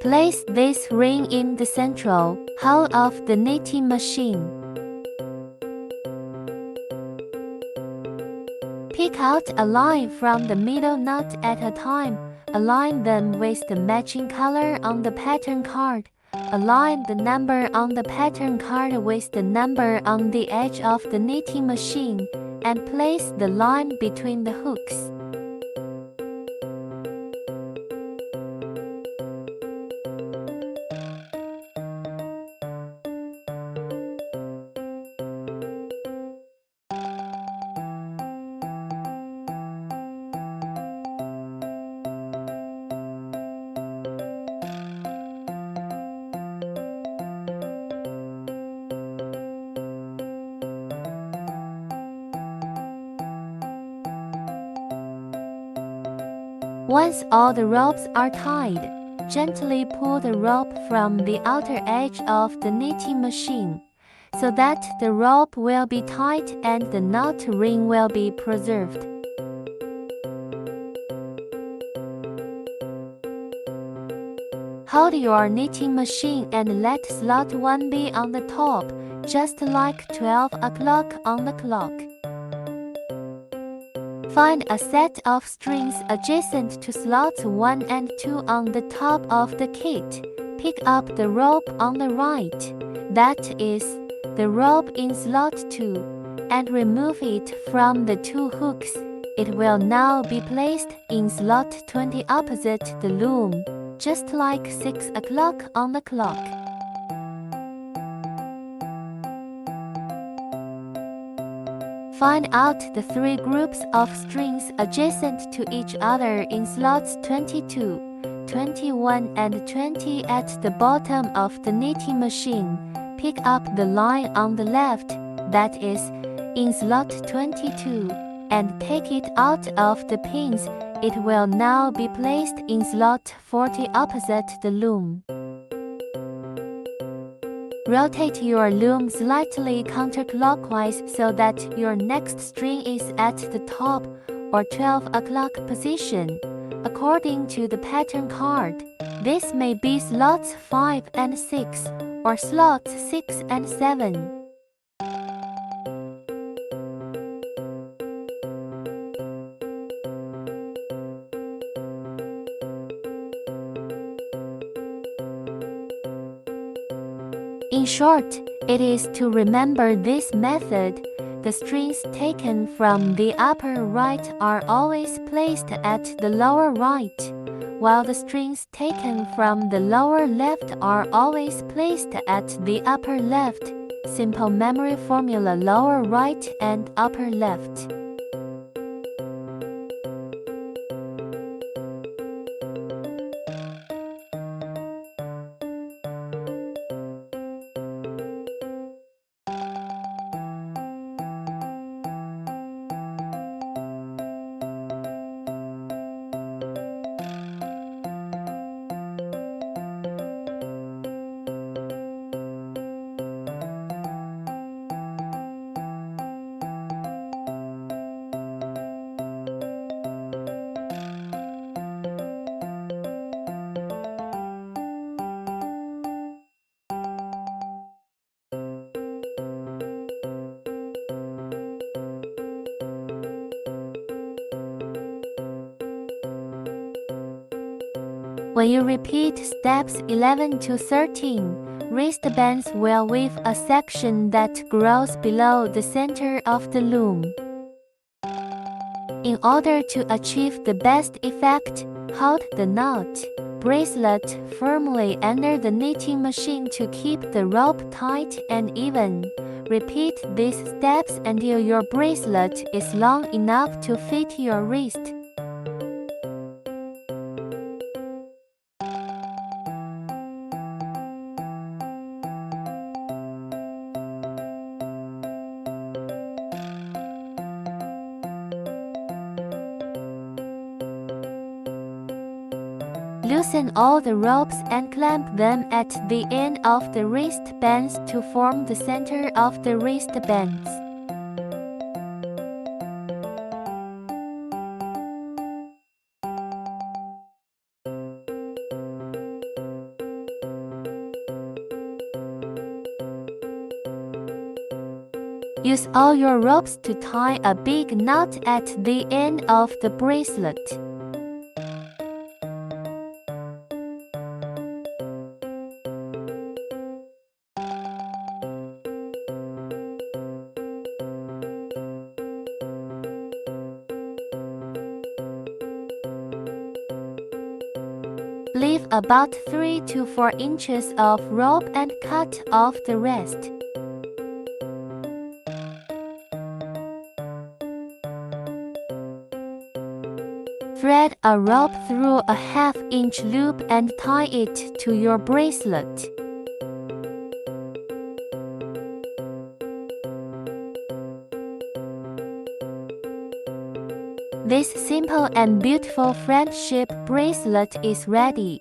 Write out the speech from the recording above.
Place this ring in the central hole of the knitting machine. Pick out a line from the middle knot at a time. Align them with the matching color on the pattern card. Align the number on the pattern card with the number on the edge of the knitting machine, and place the line between the hooks. Once all the ropes are tied, gently pull the rope from the outer edge of the knitting machine, so that the rope will be tight and the knot ring will be preserved. Hold your knitting machine and let slot 1 be on the top, just like 12 o'clock on the clock. Find a set of strings adjacent to slots 1 and 2 on the top of the kit. Pick up the rope on the right, that is, the rope in slot 2, and remove it from the 2 hooks. It will now be placed in slot 20 opposite the loom, just like 6 o'clock on the clock. Find out the 3 groups of strings adjacent to each other in slots 22, 21 and 20 at the bottom of the knitting machine. Pick up the line on the left, that is, in slot 22, and take it out of the pins. It will now be placed in slot 40 opposite the loom. Rotate your loom slightly counterclockwise so that your next string is at the top or 12 o'clock position, according to the pattern card. This may be slots 5 and 6 or slots 6 and 7. In short, it is to remember this method. The strings taken from the upper right are always placed at the lower right, while the strings taken from the lower left are always placed at the upper left. Simple memory formula: lower right and upper left. When you repeat steps 11 to 13, wristbands will weave a section that grows below the center of the loom. In order to achieve the best effect, hold the knot bracelet firmly under the knitting machine to keep the rope tight and even. Repeat these steps until your bracelet is long enough to fit your wrist. Loosen all the ropes and clamp them at the end of the wristbands to form the center of the wristbands. Use all your ropes to tie a big knot at the end of the bracelet. Leave about 3 to 4 inches of rope and cut off the rest. Thread a rope through a half-inch loop and tie it to your bracelet. This simple and beautiful friendship bracelet is ready.